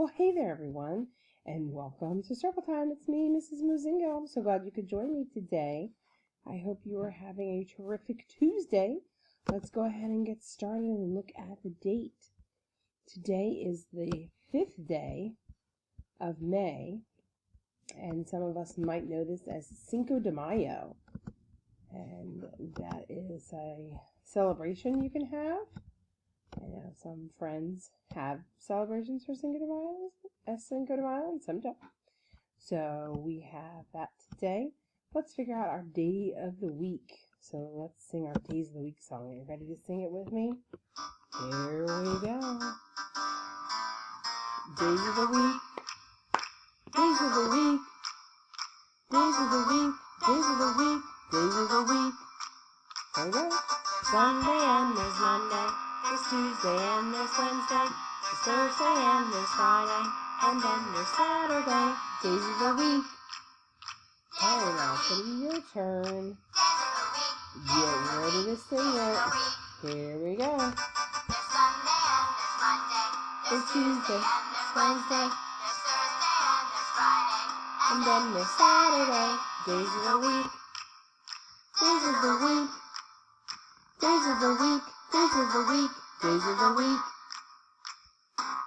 Well, hey there, everyone, and welcome to Circle Time. It's me, Mrs. Mozingo. I'm so glad you could join me today. I hope you are having a terrific Tuesday. Let's go ahead and get started and look at the date. Today is the 5th day of May, and some of us might know this as Cinco de Mayo, and that is a celebration you can have. I know some friends have celebrations for Cinco de Mayo, and some don't. So we have that today. Let's figure out our day of the week. So let's sing our Days of the Week song. Are you ready to sing it with me? Here we go. Days of the week. Days of the week. Days of the week. Days of the week. Days of the week. There we go. Sunday and there's Monday. There's Tuesday and there's Wednesday, there's Thursday and there's Friday, and then there's Saturday. Days of the week. Alright, now it's going to be your turn. Get ready to sing it. Here we go. There's Sunday and there's Monday, There's Tuesday, there's Wednesday, there's Thursday and there's Friday, and then there's Saturday. Days of the week. Days of the week. Days of the week. Days of the week. Days of the week.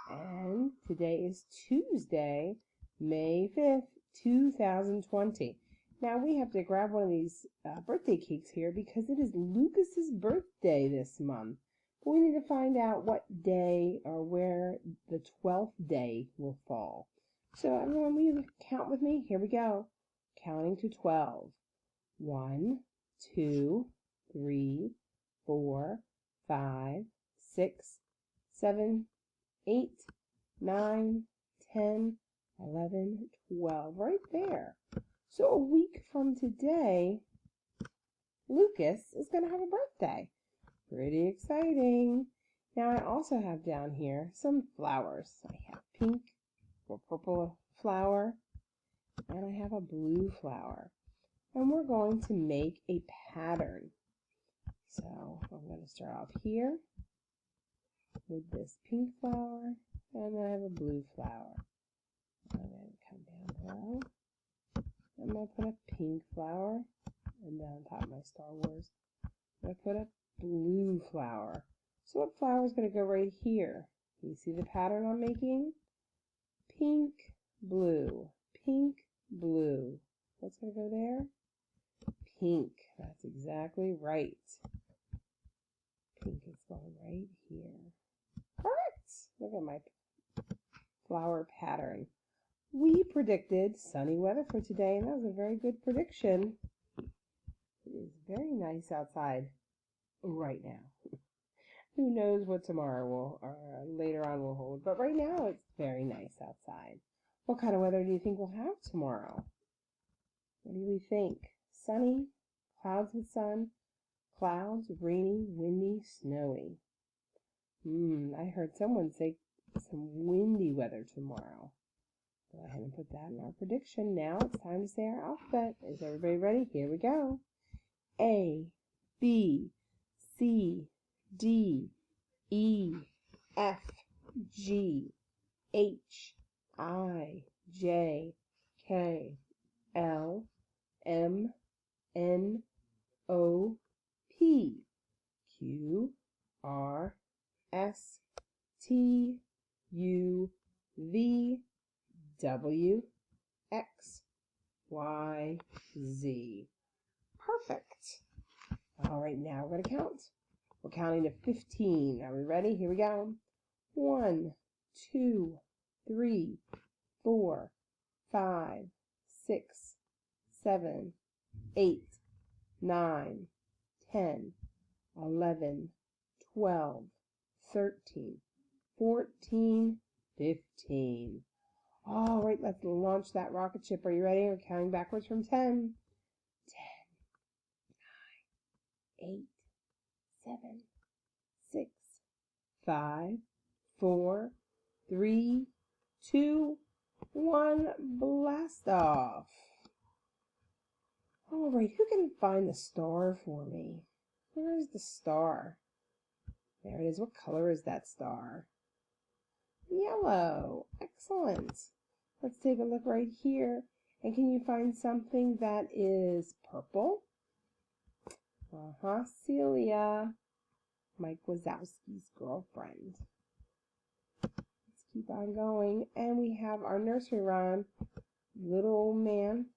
And today is Tuesday, May 5th, 2020. Now we have to grab one of these birthday cakes here because it is Lucas's birthday this month. But we need to find out what day or where the 12th day will fall. So everyone, will you count with me? Here we go. Counting to 12. 1, 2, 3, 4, 5, 6, 7, 8, 9, 10, 11, 12, right there. So a week from today, Lucas is going to have a birthday. Pretty exciting. Now I also have down here some flowers. I have pink or purple flower, and I have a blue flower. And we're going to make a pattern. So I'm going to start off here with this pink flower, and then I have a blue flower. I'm going to come down below. I'm going to put a pink flower, and then on top of my Star Wars, I'm going to put a blue flower. So what flower is going to go right here? You see the pattern I'm making? Pink, blue, pink, blue. What's going to go there? Pink. That's exactly right. Pink is going right here. Correct! Look at my flower pattern. We predicted sunny weather for today, and that was a very good prediction. It is very nice outside right now. Who knows what tomorrow will, or later on will hold, but right now it's very nice outside. What kind of weather do you think we'll have tomorrow? What do we think? Sunny, clouds with sun, clouds, rainy, windy, snowy. I heard someone say some windy weather tomorrow. Go ahead and put that in our prediction. Now it's time to say our alphabet. Is everybody ready? Here we go. A, B, C, D, E, F, G, H, I, J, K, L, M, N, O, P, Q, R, S, T, U, V, W, X, Y, Z. Perfect. All right, now we're going to count. We're counting to 15. Are we ready? Here we go. 1, 2, 3, 4, 5, 6, 7, 8, 9, 10, 11, 12, 13, 14, 15. All right, let's launch that rocket ship. Are you ready? We're counting backwards from 10. 10, 9, 8, 7, 6, 5, 4, 3, 2, 1. Blast off. All right, who can find the star for me? Where is the star? There it is. What color is that star? Yellow. Excellent. Let's take a look right here. And can you find something that is purple? Celia, Mike Wazowski's girlfriend. Let's keep on going. And we have our nursery rhyme. This old man,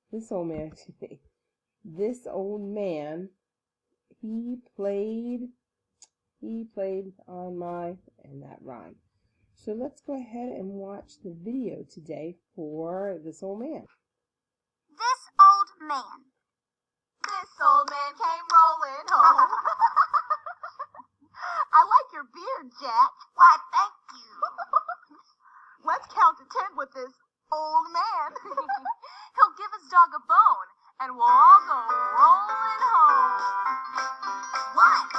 he played on my, and that rhyme. So let's go ahead and watch the video today for This Old Man. This old man. This old man came rolling home. I like your beard, Jack. Why, thank you. Let's count to 10 with this old man. He'll give his dog a bone, and we'll all go rolling home. 1.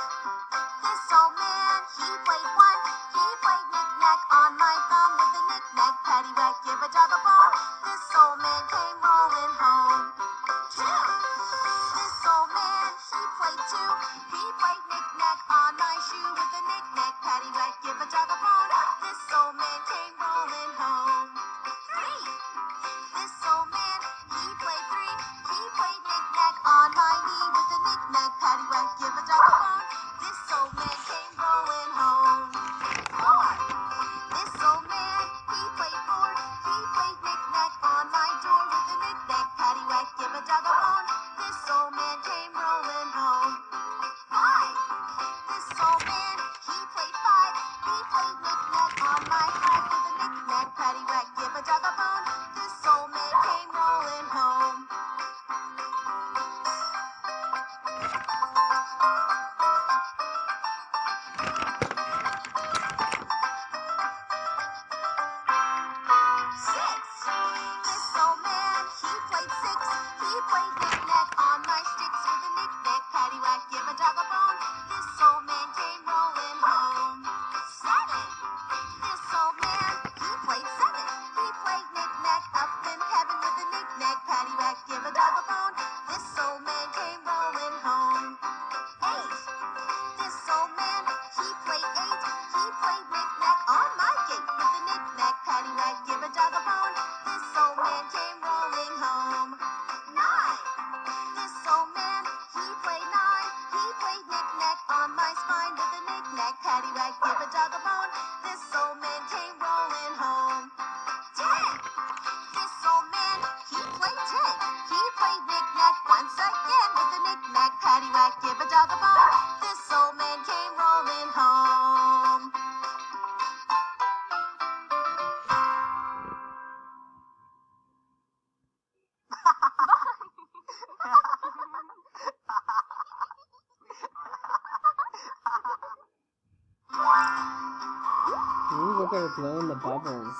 This old man, he played 1. He played knick-knack on my thumb with a knick-knack, paddywhack, give a dog a bone. This old man came rolling home. 2. This old man, he played 2. He played knick-knack on my shoe with a knick-knack, paddywhack, give a dog a bone. This old man came rolling home. 3. This old man, he played 3. He played knick-knack on my knee with a knick-knack, paddywhack, give a dog a bone. This old man came rolling home. 4. This old man, he played 4. He played knick-knack on my door with a knick-knack, paddywhack, give a dog a bone. This old man came rolling home. 5. This old man, he played 5. He played knick-knack on my hat with a knick-knack, paddywhack, give a dog a bone. This old man came rolling home. This old man, he played 6. He played knick-knack on my sticks with a knick-knack, paddywhack, give a dog a bone. This old man came rolling home. 7. This old man, he played 7. He played knick-knack up in heaven with a knick-knack, paddywhack, give a dog a bone. This old man came rolling home. 8. This old man, he played 8. He played knick-knack on my gate with a knick-knack, paddywhack, give a dog a bone. This old man came rolling home. 9. This old man, he played 9. He played knick-knack on my spine with a knick-knack, paddywhack, give a dog a bone. This old man came rolling home. 10. This old man, he played 10. He played knick-knack once again with a knick-knack, paddywhack, give a dog a bone. This old man came rolling home. Ooh, look at her blowing the bubbles.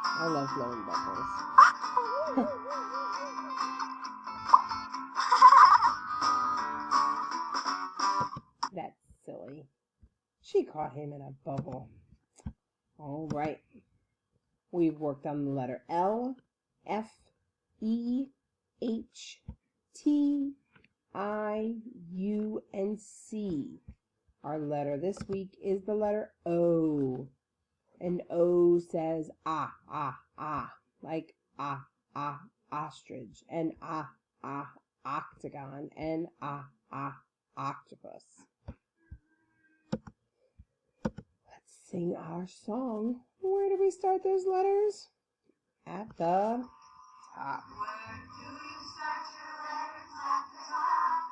I love blowing bubbles. That's silly. She caught him in a bubble. All right. We've worked on the letter L, F, E, H, T, I, U, and C. Our letter this week is the letter O. And O says ah, ah, ah, like ah, ah, ostrich, and ah, ah, octagon, and ah, ah, octopus. Let's sing our song. Where do we start those letters? At the top. Where do you start your letters at the top?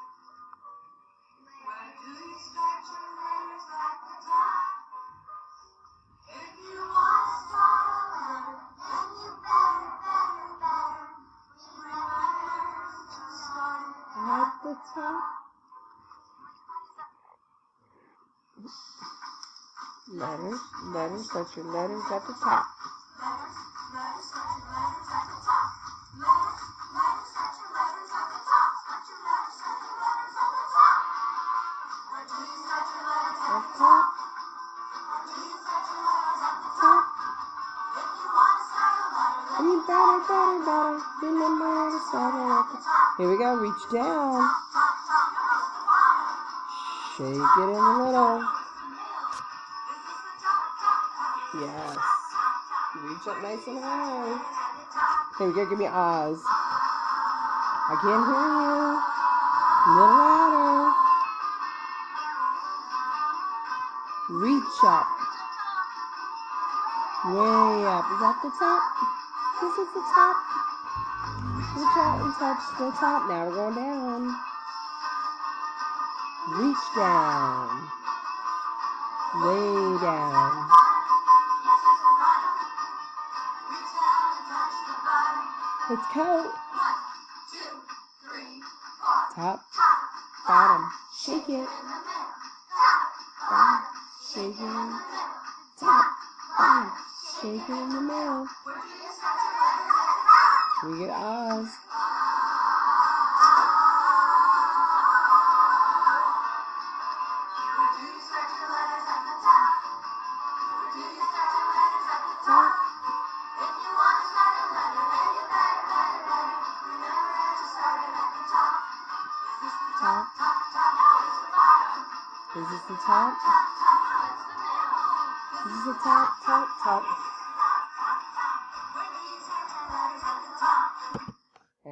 Where do you start your letters at the top? If you want to start a letter, then you better remember to start it At the top. Letters, start your letters at the top. Letters, start your letters at the top. Letters, start your letters at the top. Start your letters at the top. Where do you start your letters at the top? Where do you start your letters at the top? If you want to start a letter, then You better remember to start it at the top. Here we go, reach down. Shake it in the middle. Yes. Reach Reach up nice and high. Here we go. Give me Oz. I can't hear you. A little louder. Reach up. Way up. Is that the top? This is the top. Reach out and touch the top. Now we're going down. Reach down. Way down. Let's count. 1, 2, 3, 4. Top, bottom, shake it. Bottom, shake it. Top, bottom, shake it in the middle. We get Oz. Top. Top. Is this the top? This is the top, top.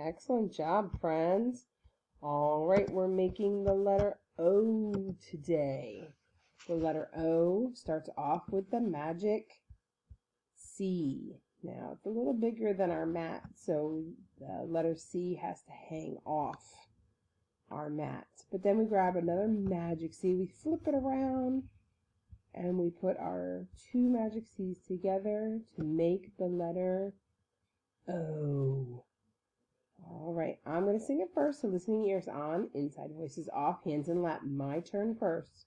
Excellent job, friends. All right, we're making the letter O today. The letter O starts off with the magic C. Now, it's a little bigger than our mat, so the letter C has to hang off our mat. But then we grab another magic C, we flip it around, and we put our two magic C's together to make the letter O. All right, I'm going to sing it first, so listening ears on, inside voices off, hands in lap. My turn first.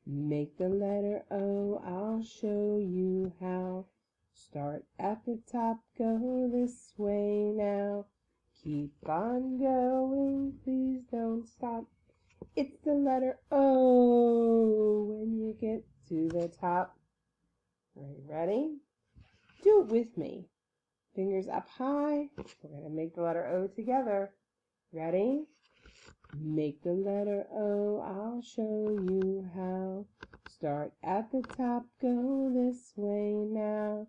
Make the letter O, I'll show you how. Start at the top, go this way now. Keep on going, please don't stop. It's the letter O when you get to the top. Are you ready? Do it with me. Fingers up high. We're going to make the letter O together. Ready? Make the letter O, I'll show you how. Start at the top, go this way now.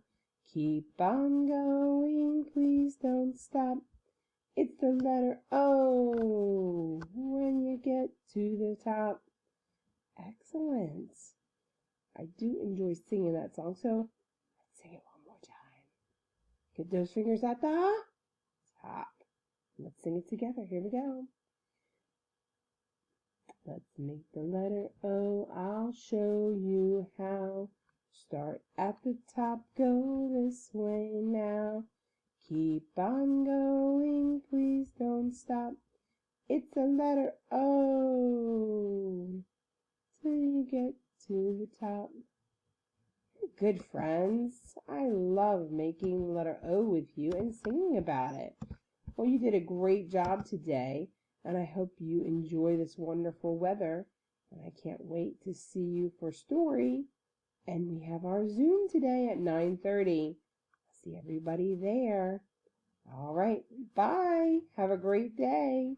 Keep on going, please don't stop. It's the letter O when you get to the top. Excellent. I do enjoy singing that song, so let's sing it one more time. Get those fingers at the top. Let's sing it together. Here we go. Let's make the letter O, I'll show you how. Start at the top, go this way now. Keep on going, please don't stop. It's the letter O till you get to the top. Good friends, I love making the letter O with you and singing about it. Well, you did a great job today, and I hope you enjoy this wonderful weather. And I can't wait to see you for story. And we have our Zoom today at 9:30. See everybody there. All right, bye. Have a great day.